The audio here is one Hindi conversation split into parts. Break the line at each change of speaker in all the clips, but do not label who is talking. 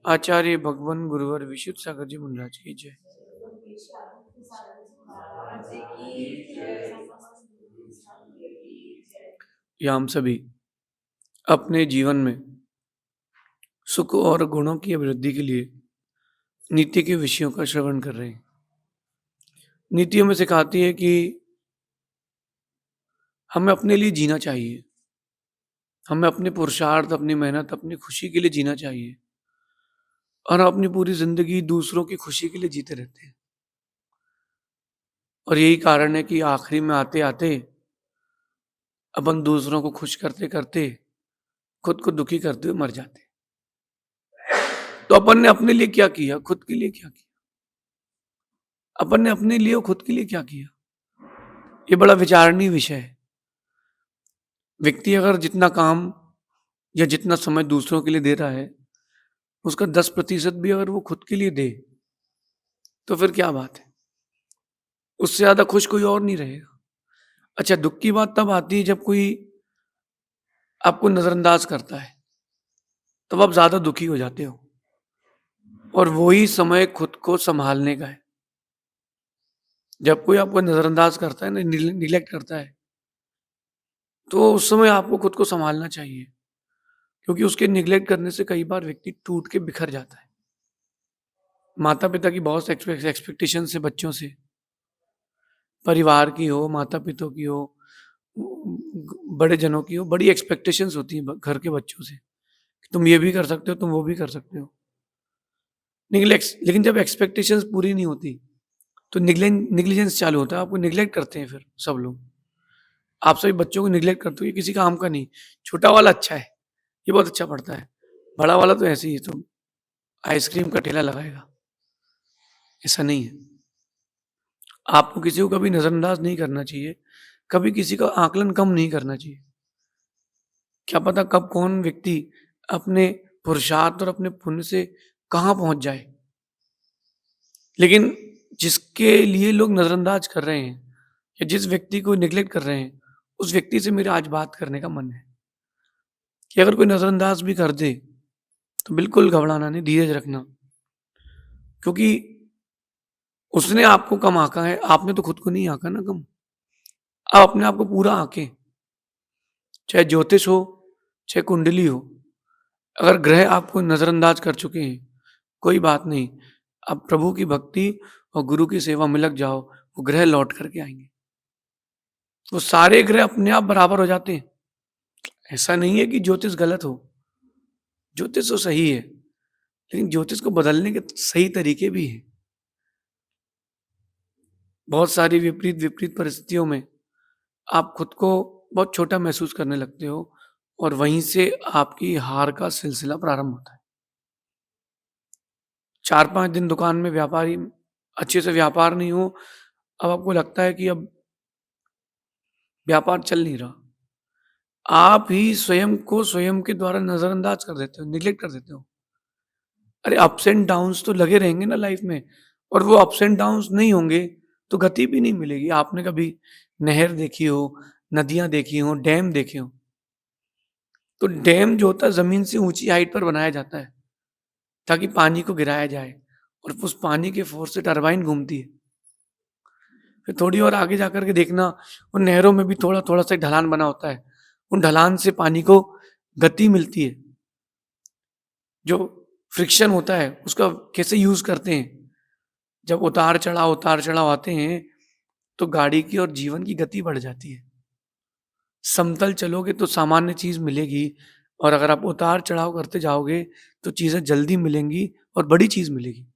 आचार्य भगवान गुरुवर विशुद्ध सागर जी महाराज की जय। या हम सभी अपने जीवन में सुख और गुणों की अभिवृद्धि के लिए नीति के विषयों का श्रवण कर रहे हैं। नीतियों में सिखाती है कि हमें अपने लिए जीना चाहिए, हमें अपने पुरुषार्थ, अपनी मेहनत, अपनी खुशी के लिए जीना चाहिए और हम अपनी पूरी जिंदगी दूसरों की खुशी के लिए जीते रहते हैं। और यही कारण है कि आखिरी में आते आते अपन दूसरों को खुश करते करते खुद को दुखी करते हुए मर जाते हैं। तो अपन ने अपने लिए क्या किया, खुद के लिए क्या किया? अपन ने अपने लिए और खुद के लिए क्या किया? ये बड़ा विचारणीय विषय है। व्यक्ति अगर जितना काम या जितना समय दूसरों के लिए दे रहा है, उसका 10% भी अगर वो खुद के लिए दे, तो फिर क्या बात है? उससे ज्यादा खुश कोई और नहीं रहेगा। अच्छा, दुख की बात तब आती है जब कोई आपको नजरअंदाज करता है, तब आप ज्यादा दुखी हो जाते हो। और वही समय खुद को संभालने का है। जब कोई आपको नजरअंदाज करता है ना, निग्लेक्ट करता है, तो उस समय आपको खुद को संभालना चाहिए, क्योंकि उसके निग्लेक्ट करने से कई बार व्यक्ति टूट के बिखर जाता है। माता पिता की बहुत एक्सपेक्टेशन है बच्चों से, परिवार की हो, माता पिता की हो, बड़े जनों की हो, बड़ी एक्सपेक्टेशंस होती हैं घर के बच्चों से कि तुम ये भी कर सकते हो, तुम वो भी कर सकते हो। लेकिन जब एक्सपेक्टेशंस पूरी नहीं होती तो निग्लिजेंस चालू होता है। आपको निग्लेक्ट करते हैं फिर सब लोग। आप सभी बच्चों को निग्लेक्ट करते हो, ये किसी काम का नहीं, छोटा वाला अच्छा है, ये बहुत अच्छा पढ़ता है, बड़ा वाला तो ऐसे ही तो आइसक्रीम का ठेला लगाएगा। ऐसा नहीं है। आपको किसी को कभी नजरअंदाज नहीं करना चाहिए, कभी किसी का आकलन कम नहीं करना चाहिए। क्या पता कब कौन व्यक्ति अपने पुरुषार्थ और अपने पुण्य से कहां पहुंच जाए। लेकिन जिसके लिए लोग नजरअंदाज कर रहे हैं या जिस व्यक्ति को निग्लेक्ट कर रहे हैं, उस व्यक्ति से मेरा आज बात करने का मन है कि अगर कोई नजरअंदाज भी कर दे तो बिल्कुल घबराना नहीं, धीरज रखना, क्योंकि उसने आपको कम आंका है, आपने तो खुद को नहीं आंका ना कम। आप अपने आप को पूरा आंके, चाहे ज्योतिष हो, चाहे कुंडली हो। अगर ग्रह आपको नजरअंदाज कर चुके हैं, कोई बात नहीं, आप प्रभु की भक्ति और गुरु की सेवा में लग जाओ, वो ग्रह लौट करके आएंगे। वो सारे ग्रह अपने आप बराबर हो जाते हैं। ऐसा नहीं है कि ज्योतिष गलत हो, ज्योतिष तो सही है, लेकिन ज्योतिष को बदलने के सही तरीके भी हैं। बहुत सारी विपरीत विपरीत परिस्थितियों में आप खुद को बहुत छोटा महसूस करने लगते हो और वहीं से आपकी हार का सिलसिला प्रारंभ होता है। 4-5 दिन दुकान में व्यापारी अच्छे से व्यापार नहीं हो, अब आपको लगता है कि अब व्यापार चल नहीं रहा। आप ही स्वयं को स्वयं के द्वारा नजरअंदाज कर देते हो, निग्लेक्ट कर देते हो। अरे अप्स एंड डाउन्स तो लगे रहेंगे ना लाइफ में, और वो अप्स एंड डाउन्स नहीं होंगे तो गति भी नहीं मिलेगी। आपने कभी नहर देखी हो, नदियां देखी हो, डैम देखे हो, तो डैम जो होता है जमीन से ऊंची हाइट पर बनाया जाता है ताकि पानी को गिराया जाए, और उस पानी के फोर्स से टरबाइन घूमती है। फिर थोड़ी और आगे जाकर के देखना, उन नहरों में भी थोड़ा थोड़ा सा ढलान बना होता है, उन ढलान से पानी को गति मिलती है। जो फ्रिक्शन होता है उसका कैसे यूज करते हैं, जब उतार चढ़ाव आते हैं तो गाड़ी की और जीवन की गति बढ़ जाती है। समतल चलोगे तो सामान्य चीज मिलेगी, और अगर आप उतार चढ़ाव करते जाओगे तो चीजें जल्दी मिलेंगी और बड़ी चीज मिलेगी।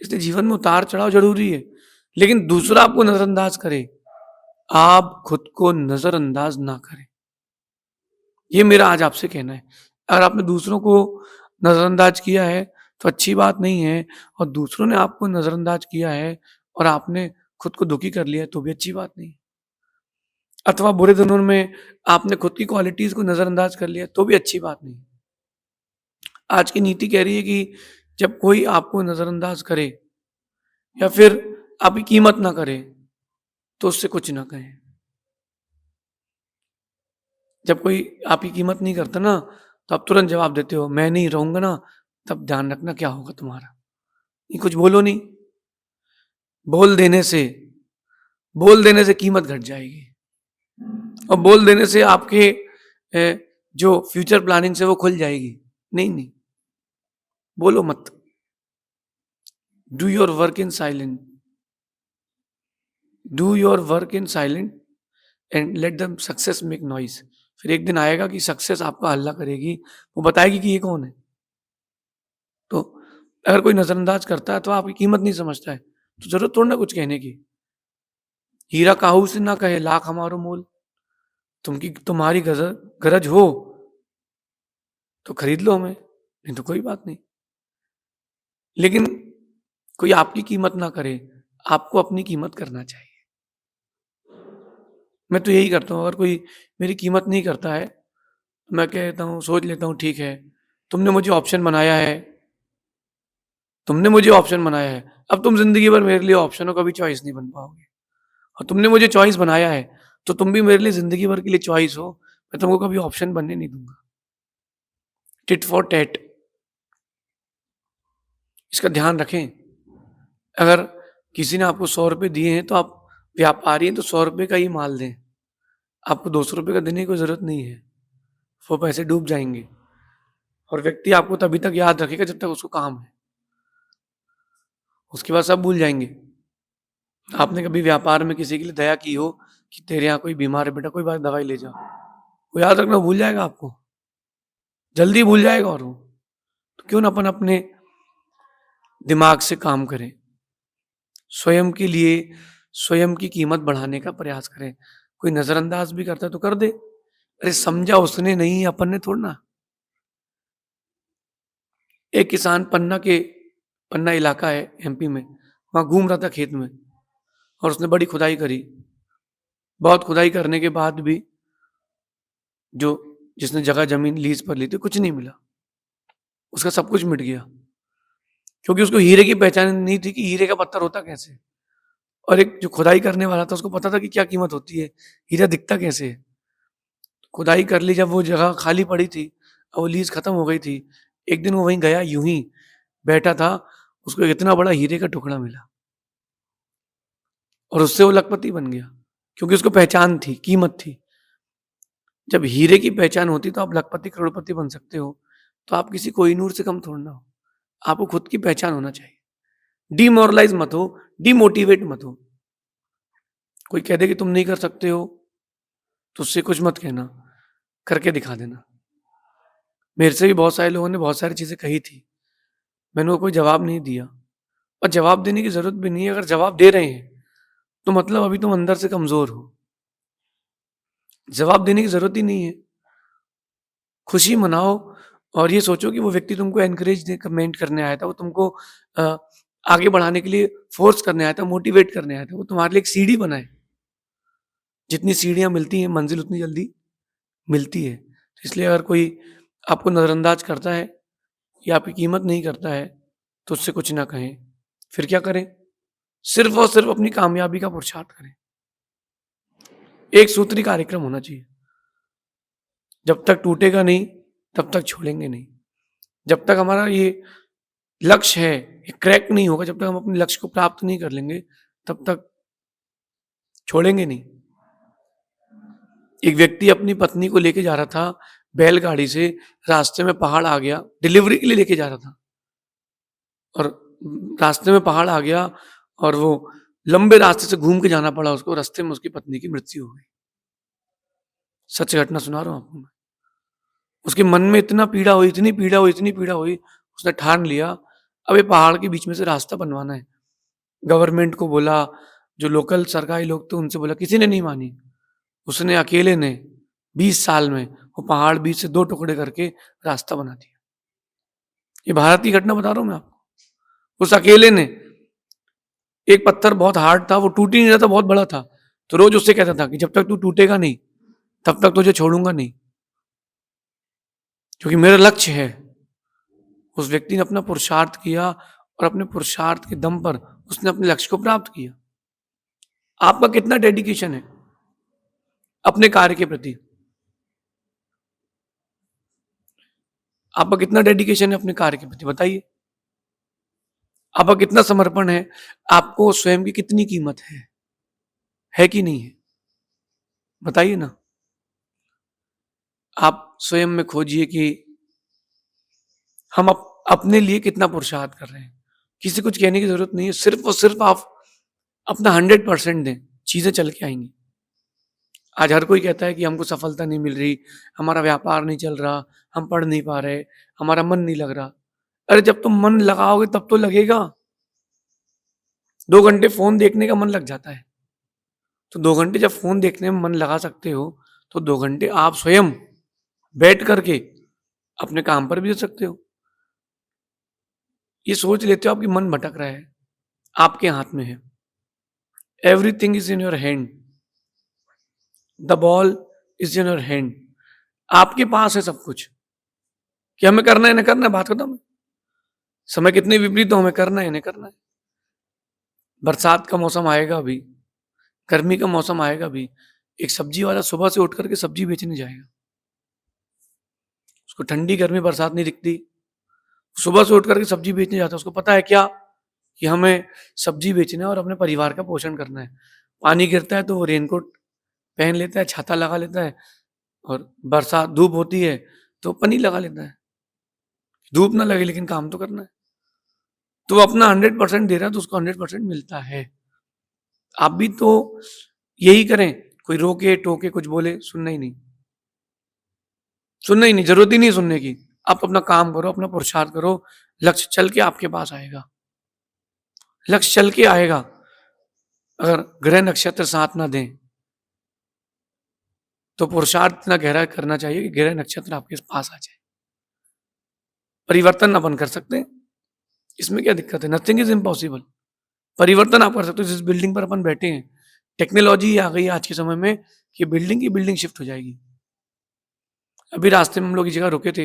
इसलिए जीवन में उतार चढ़ाव जरूरी है, लेकिन दूसरा आपको नजरअंदाज करे, आप खुद को नजरअंदाज ना करें। ये मेरा आज आपसे कहना है। अगर आपने दूसरों को नजरअंदाज किया है तो अच्छी बात नहीं है, और दूसरों ने आपको नजरअंदाज किया है और आपने खुद को दुखी कर लिया है तो भी अच्छी बात नहीं। अथवा बुरे दिनों में आपने खुद की क्वालिटीज को नजरअंदाज कर लिया तो भी अच्छी बात नहीं। आज की नीति कह रही है कि जब कोई आपको नजरअंदाज करे या फिर आपकी कीमत ना करे तो उससे कुछ ना कहें। जब कोई आपकी कीमत नहीं करता ना, तो आप तुरंत जवाब देते हो, मैं नहीं रहूंगा ना तब ध्यान रखना क्या होगा तुम्हारा। ये कुछ बोलो नहीं, बोल देने से कीमत घट जाएगी, और बोल देने से आपके जो फ्यूचर प्लानिंग से वो खुल जाएगी। नहीं नहीं, बोलो मत। Do your work in silent, do your work in silent and let the success make noise. फिर एक दिन आएगा कि सक्सेस आपका हल्ला करेगी, वो बताएगी कि ये कौन है। तो अगर कोई नजरअंदाज करता है तो आपकी कीमत नहीं समझता है, तो जरूरत थोड़ा ना कुछ कहने की। हीरा काहू से ना कहे लाख हमारो मोल। तुम्हारी गरज हो तो खरीद लो हमें, नहीं तो कोई बात नहीं। लेकिन कोई आपकी कीमत ना करे, आपको अपनी कीमत करना चाहिए। मैं तो यही करता हूँ, अगर कोई मेरी कीमत नहीं करता है, मैं कहता हूँ, सोच लेता हूँ, ठीक है, तुमने मुझे ऑप्शन बनाया है, अब तुम जिंदगी भर मेरे लिए ऑप्शन हो, कभी चॉइस नहीं बन पाओगे। और तुमने मुझे चॉइस बनाया है, तो तुम भी मेरे लिए जिंदगी भर के लिए चॉइस हो, मैं तुमको कभी ऑप्शन बनने नहीं दूंगा। टिट फॉर टैट, इसका ध्यान रखें। अगर किसी ने आपको 100 रुपए दिए हैं, तो आप व्यापारी हैं, तो 100 रुपए का ही माल दें। आपको 200 रुपए का देने की कोई जरूरत नहीं है, वो पैसे डूब जाएंगे। और व्यक्ति आपको तभी तक याद रखेगा जब तक उसको काम है, उसके बाद सब भूल जाएंगे। आपने कभी व्यापार में किसी के लिए दया की हो कि तेरे यहाँ कोई बीमार है बेटा, कोई बात दवाई ले जाओ, वो याद रखना भूल जाएगा, आपको जल्दी भूल जाएगा। और वो तो क्यों ना अपन अपने दिमाग से काम करें, स्वयं के लिए स्वयं की कीमत बढ़ाने का प्रयास करें। कोई नजरअंदाज भी करता है तो कर दे, अरे समझा उसने नहीं, अपन ने थोड़ा ना। एक किसान पन्ना इलाका है एमपी में, वहां घूम रहा था खेत में, और उसने बड़ी खुदाई करी। बहुत खुदाई करने के बाद भी जो जिसने जगह जमीन लीज पर ली थी, कुछ नहीं मिला, उसका सब कुछ मिट गया। क्योंकि उसको हीरे की पहचान नहीं थी कि हीरे का पत्थर होता कैसे। और एक जो खुदाई करने वाला था, उसको पता था कि क्या कीमत होती है, हीरा दिखता कैसे है। खुदाई कर ली, जब वो जगह खाली पड़ी थी और वो लीज खत्म हो गई थी, एक दिन वो वहीं गया, यूं ही बैठा था, उसको इतना बड़ा हीरे का टुकड़ा मिला, और उससे वो लखपति बन गया, क्योंकि उसको पहचान थी, कीमत थी। जब हीरे की पहचान होती तो आप लखपति करोड़पति बन सकते हो, तो आप किसी कोहिनूर से कम थोड़ा ना हो। आपको खुद की पहचान होना चाहिए। डिमोरलाइज मत हो, डिमोटिवेट मत हो। कोई कह दे कि तुम नहीं कर सकते हो, तो उससे कुछ मत कहना, करके दिखा देना। मेरे से भी बहुत सारे लोगों ने बहुत सारी चीजें कही थी, मैंने वो कोई जवाब नहीं दिया, और जवाब देने की जरूरत भी नहीं है। अगर जवाब दे रहे हैं तो मतलब अभी तुम अंदर से कमजोर हो, जवाब देने की जरूरत ही नहीं है। खुशी मनाओ, और ये सोचो कि वो व्यक्ति तुमको एनकरेज कमेंट करने आया था, वो तुमको आगे बढ़ाने के लिए फोर्स करने आया था, मोटिवेट करने आया था, वो तुम्हारे लिए एक सीढ़ी बनाए। जितनी सीढ़ियां मिलती हैं, मंजिल उतनी जल्दी मिलती है। तो इसलिए अगर कोई आपको नजरअंदाज करता है या आपकी कीमत नहीं करता है, तो उससे कुछ ना कहें। फिर क्या करें? सिर्फ और सिर्फ अपनी कामयाबी का पुरुषार्थ करें। एक सूत्री कार्यक्रम होना चाहिए, जब तक टूटेगा नहीं तब तक छोड़ेंगे नहीं। जब तक हमारा ये लक्ष्य है ये क्रैक नहीं होगा, जब तक हम अपने लक्ष्य को प्राप्त नहीं कर लेंगे, तब तक छोड़ेंगे नहीं। एक व्यक्ति अपनी पत्नी को लेके जा रहा था बैलगाड़ी से, रास्ते में पहाड़ आ गया, डिलीवरी के लिए लेके जा रहा था, और रास्ते में पहाड़ आ गया, और वो लंबे रास्ते से घूम के जाना पड़ा उसको, रास्ते में उसकी पत्नी की मृत्यु हो गई। सच घटना सुना रहा हूं आपको मैं। उसके मन में इतना पीड़ा हुई, इतनी पीड़ा हुई, इतनी पीड़ा हुई, उसने ठान लिया अब ये पहाड़ के बीच में से रास्ता बनवाना है। गवर्नमेंट को बोला, जो लोकल सरकारी लोग थे उनसे बोला, किसी ने नहीं मानी। उसने अकेले ने 20 साल में वो पहाड़ बीच से 2 टुकड़े करके रास्ता बना दिया। ये भारत की घटना बता रहा हूं मैं आपको। उस अकेले ने, एक पत्थर बहुत हार्ड था, वो टूट ही नहीं रहा था, बहुत बड़ा था, तो रोज उससे कहता था कि जब तक तू टूटेगा नहीं तब तक तुझे छोड़ूंगा नहीं, क्योंकि मेरा लक्ष्य है। उस व्यक्ति ने अपना पुरुषार्थ किया, और अपने पुरुषार्थ के दम पर उसने अपने लक्ष्य को प्राप्त किया। आपका कितना डेडिकेशन है अपने कार्य के प्रति? आपका कितना डेडिकेशन है अपने कार्य के प्रति, बताइए। आपका कितना समर्पण है, आपको स्वयं की कितनी कीमत है कि नहीं है, बताइए ना। आप स्वयं में खोजिए कि हम अपने लिए कितना पुरुषार्थ कर रहे हैं। किसी कुछ कहने की जरूरत नहीं है, सिर्फ और सिर्फ आप अपना 100% दें, चीजें चल के आएंगी। आज हर कोई कहता है कि हमको सफलता नहीं मिल रही, हमारा व्यापार नहीं चल रहा, हम पढ़ नहीं पा रहे, हमारा मन नहीं लग रहा। अरे जब तुम मन लगाओगे तब तो लगेगा। 2 घंटे फोन देखने का मन लग जाता है, तो 2 घंटे जब फोन देखने में मन लगा सकते हो, तो 2 घंटे आप स्वयं बैठ करके अपने काम पर भी दे सकते हो। ये सोच लेते हो आपकी मन भटक रहा है, आपके हाथ में है। Everything is in your hand, the ball is in your hand. आपके पास है सब कुछ, कि हमें करना है ना करना है, बात खत्म है। समय कितने विपरीत हो, हमें करना है नहीं करना है। बरसात का मौसम आएगा अभी, गर्मी का मौसम आएगा अभी, एक सब्जी वाला सुबह से उठ करके सब्जी बेचने जाएगा, उसको ठंडी गर्मी बरसात नहीं दिखती, सुबह से उठ करके सब्जी बेचने जाता है। उसको पता है क्या, कि हमें सब्जी बेचना है और अपने परिवार का पोषण करना है। पानी गिरता है तो वो रेनकोट पहन लेता है, छाता लगा लेता है, और बरसात धूप होती है तो पन्नी लगा लेता है, धूप ना लगे लेकिन काम तो करना है। तो वो अपना 100% दे रहा है तो उसको 100% मिलता है। आप भी तो यही करें, कोई रोके टोके कुछ बोले, सुनना ही नहीं, सुनना ही नहीं, जरूरत ही नहीं सुनने की। आप अपना काम करो, अपना पुरुषार्थ करो, लक्ष्य चल के आपके पास आएगा, लक्ष्य चल के आएगा। अगर ग्रह नक्षत्र साथ ना दें तो पुरुषार्थ इतना गहरा करना चाहिए कि ग्रह नक्षत्र आपके पास आ जाए। परिवर्तन अपन कर सकते हैं, इसमें क्या दिक्कत है, नथिंग इज इम्पॉसिबल। परिवर्तन आप कर सकते हो। जिस बिल्डिंग पर अपन बैठे हैं, टेक्नोलॉजी आ गई है आज के समय में कि बिल्डिंग की बिल्डिंग शिफ्ट हो जाएगी। अभी रास्ते में हम लोग एक जगह रुके थे,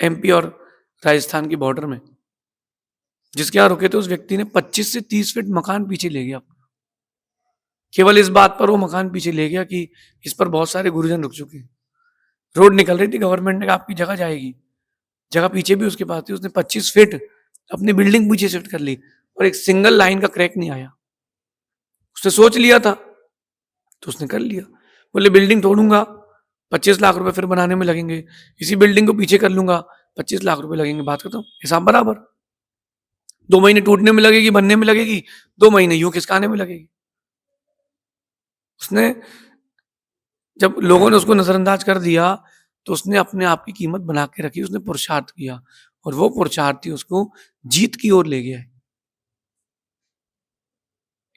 एमपी और राजस्थान की बॉर्डर में, जिसके यहाँ रुके थे उस व्यक्ति ने 25 से 30 फीट मकान पीछे ले गया। केवल इस बात पर वो मकान पीछे ले गया कि इस पर बहुत सारे गुरुजन रुक चुके हैं। रोड निकल रही थी, गवर्नमेंट ने कहा आपकी जगह जाएगी, जगह पीछे भी उसके पास थी, उसने 25 फीट अपनी बिल्डिंग पीछे शिफ्ट कर ली और एक सिंगल लाइन का क्रैक नहीं आया। उसने सोच लिया था तो उसने कर लिया। बोले बिल्डिंग तोड़ूंगा, 25 लाख रुपए फिर बनाने में लगेंगे, इसी बिल्डिंग को पीछे कर लूंगा, 25 लाख रुपए लगेंगे, बात खत्म, हिसाब बराबर। 2 महीने टूटने में लगेगी, बनने में लगेगी, 2 महीने यूं खिसकाने में लगेगी। उसने, जब लोगों ने उसको नजरअंदाज कर दिया तो उसने अपने आप की कीमत बना के रखी, उसने पुरुषार्थ किया और वो पुरुषार्थी उसको जीत की ओर ले गया है।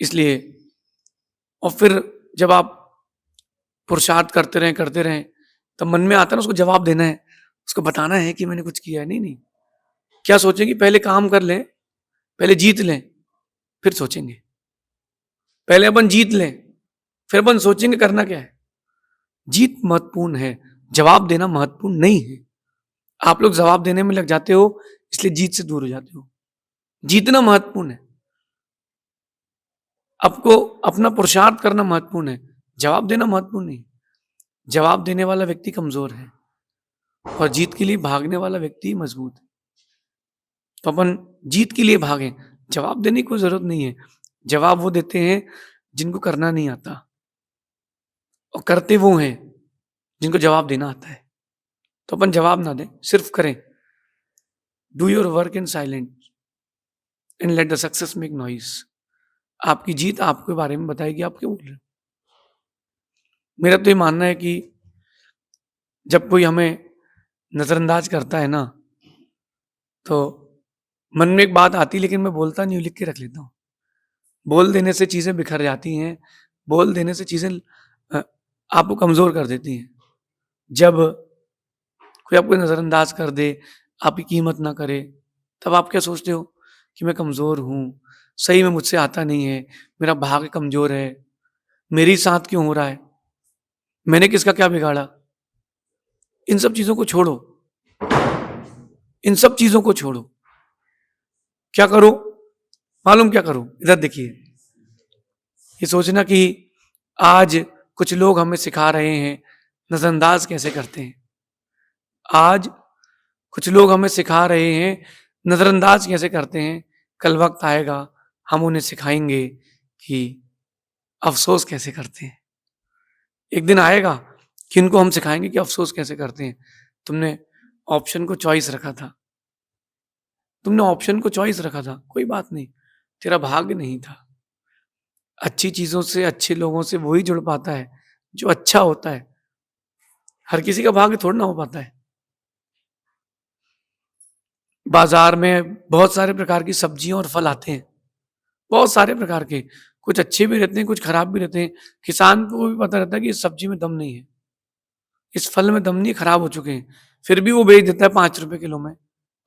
इसलिए, और फिर जब आप पुरुषार्थ करते रहें तब मन में आता है ना उसको जवाब देना है, उसको बताना है कि मैंने कुछ किया है। नहीं नहीं, क्या सोचेंगे, पहले काम कर लें, पहले जीत लें, फिर सोचेंगे। पहले अपन जीत लें, फिर अपन सोचेंगे करना क्या है। जीत महत्वपूर्ण है, जवाब देना महत्वपूर्ण नहीं है। आप लोग जवाब देने में लग जाते हो, इसलिए जीत से दूर हो जाते हो। जीतना महत्वपूर्ण है, आपको अपना पुरुषार्थ करना महत्वपूर्ण है, जवाब देना महत्वपूर्ण नहीं। जवाब देने वाला व्यक्ति कमजोर है और जीत के लिए भागने वाला व्यक्ति मजबूत है। तो अपन जीत के लिए भागें, जवाब देने की कोई जरूरत नहीं है। जवाब वो देते हैं जिनको करना नहीं आता, और करते वो हैं जिनको जवाब देना आता है। तो अपन जवाब ना दें, सिर्फ करें। Do your work in silent and let the success make noise. आपकी जीत आपके बारे में बताएगी आप क्यों बोल रहे हो। मेरा तो ये मानना है कि जब कोई हमें नजरअंदाज करता है ना, तो मन में एक बात आती है, लेकिन मैं बोलता नहीं हूं, लिख के रख लेता हूं। बोल देने से चीजें बिखर जाती हैं, बोल देने से चीजें आपको कमजोर कर देती हैं। जब कोई आपको नजरअंदाज कर दे, आपकी कीमत ना करे, तब आप क्या सोचते हो कि मैं कमजोर हूं, सही में मुझसे आता नहीं है, मेरा भाग्य कमजोर है, मेरी साथ क्यों हो रहा है, मैंने किसका क्या बिगाड़ा। इन सब चीजों को छोड़ो, इन सब चीजों को छोड़ो। क्या करो मालूम, क्या करो, इधर देखिए। ये सोचना कि आज कुछ लोग हमें सिखा रहे हैं नजरअंदाज कैसे करते हैं। आज कुछ लोग हमें सिखा रहे हैं नज़रअंदाज कैसे करते हैं। कल वक़्त आएगा, हम उन्हें सिखाएँगे कि अफ़सोस कैसे करते हैं। एक दिन आएगा कि इनको हम सिखाएँगे कि अफ़सोस कैसे करते हैं। तुमने ऑप्शन को चॉइस रखा था, तुमने ऑप्शन को चॉइस रखा था, कोई बात नहीं, तेरा भाग्य नहीं था। अच्छी चीज़ों से, अच्छे लोगों से वही जुड़ पाता है, जो अच्छा होता है। हर किसी का भाग्य थोड़ी ना हो पाता है। बाज़ार में बहुत सारे प्रकार की सब्जियाँ और फल आते हैं, बहुत सारे प्रकार के। कुछ अच्छे भी रहते हैं, कुछ खराब भी रहते हैं। किसान को भी पता रहता है कि इस सब्जी में दम नहीं है, इस फल में दम नहीं है, खराब हो चुके हैं। फिर भी वो बेच देता है ₹5 किलो में,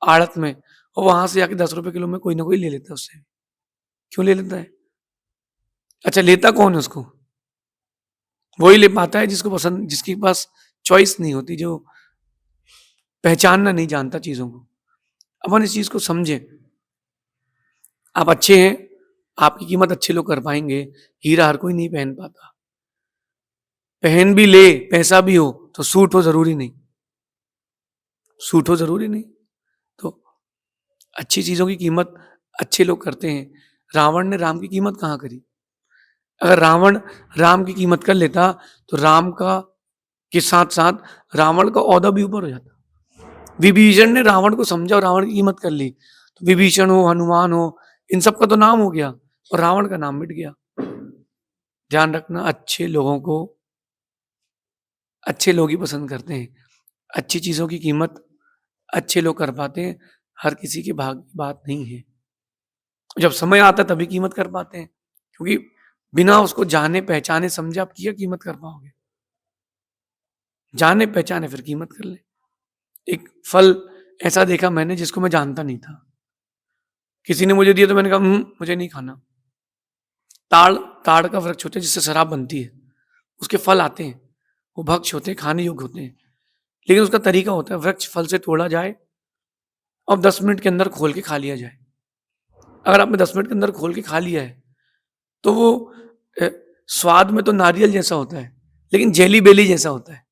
आढ़त में, और वहाँ से आके ₹10 किलो में कोई ना कोई ले लेता है उससे। क्यों ले लेता है? अच्छा, लेता कौन है उसको? वही ले पाता है जिसको पसंद, जिसके पास चॉइस नहीं होती, जो पहचानना नहीं जानता चीज़ों को। अपन इस चीज़ को समझें। आप अच्छे हैं, आपकी कीमत अच्छे लोग कर पाएँगे, हीरा हर कोई नहीं पहन पाता। पहन भी ले, पैसा भी हो, तो सूट हो ज़रूरी नहीं, सूट हो ज़रूरी नहीं। तो अच्छी चीज़ों की कीमत अच्छे लोग करते हैं। रावण ने राम की कीमत कहाँ करी? अगर रावण राम की कीमत कर लेता, तो राम का के साथ-साथ रावण का ओहदा भी ऊपर हो जाता। विभीषण ने रावण को समझा और रावण की कीमत कर ली, तो विभीषण हो, हनुमान हो, इन सब का तो नाम हो गया और रावण का नाम मिट गया। ध्यान रखना, अच्छे लोग ही पसंद करते हैं। अच्छी चीज़ों की कीमत अच्छे लोग कर पाते हैं, हर किसी के भाग्य की बात नहीं है। जब समय आता है तभी कीमत कर पाते हैं, क्योंकि बिना उसको जाने, पहचाने, समझे आप क्या कीमत कर पाओगे? जाने पहचाने फिर कीमत कर ले। एक फल ऐसा देखा मैंने जिसको मैं जानता नहीं था। किसी ने मुझे दिया तो मैंने कहा मुझे नहीं खाना। ताड़ ताड़ का वृक्ष होता है जिससे शराब बनती है। उसके फल आते हैं, वो भक्ष्य होते हैं, खाने योग्य होते हैं। लेकिन उसका तरीका होता है, वृक्ष फल से तोड़ा जाए और 10 मिनट के अंदर खोल के खा लिया जाए। अगर आपने 10 मिनट के अंदर खोल के खा लिया है, तो वो अ, स्वाद में तो नारियल जैसा होता है, लेकिन जेली-बेली जैसा होता है।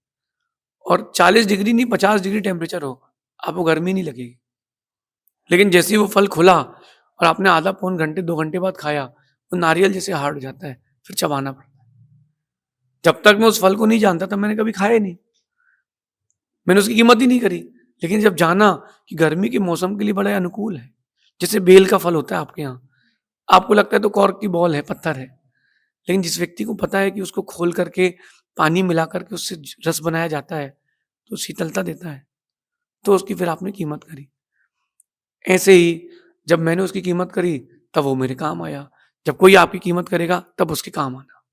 और 40 डिग्री नहीं, 50 डिग्री टेम्परेचर हो, आपको गर्मी नहीं लगेगी। लेकिन जैसे ही वो फल खुला और आपने आधा पौन घंटे, 2 घंटे बाद खाया, वो नारियल जैसे हार्ड हो जाता है, फिर चबाना पड़ता है। जब तक मैं उस फल को नहीं जानता था, मैंने कभी खाया ही नहीं। मैंने उसकी कीमत ही नहीं करी। लेकिन जब जाना कि गर्मी के मौसम के लिए बड़ा अनुकूल है, जैसे बेल का फल होता है आपके यहाँ, आपको लगता है तो कॉर्क की बॉल है, पत्थर है। लेकिन जिस व्यक्ति को पता है कि उसको खोल करके, पानी मिला करके उससे रस बनाया जाता है, तो शीतलता देता है, तो उसकी फिर आपने कीमत करी। ऐसे ही जब मैंने उसकी कीमत करी, तब वो मेरे काम आया। जब कोई आपकी कीमत करेगा, तब उसके काम आना।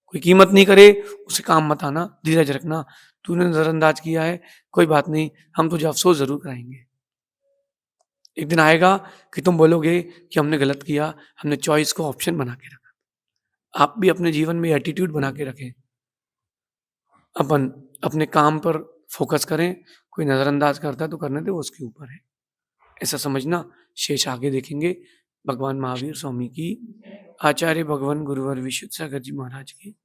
कोई कीमत नहीं करे, उसे काम मत आना, धीरज रखना। तूने नज़रअंदाज किया है, कोई बात नहीं, हम तुझे अफ़सोस ज़रूर कराएँगे। एक दिन आएगा कि तुम बोलोगे कि हमने गलत किया, हमने चॉइस को ऑप्शन बना के रखा। आप भी अपने जीवन में एटीट्यूड बना के रखें। अपन अपने काम पर फ़ोकस करें, कोई नज़रअंदाज करता है तो करने दो, वो उसके ऊपर है। ऐसा समझना, शेष आगे देखेंगे। भगवान महावीर स्वामी की, आचार्य भगवान गुरुवर विशुद्ध सागर जी महाराज की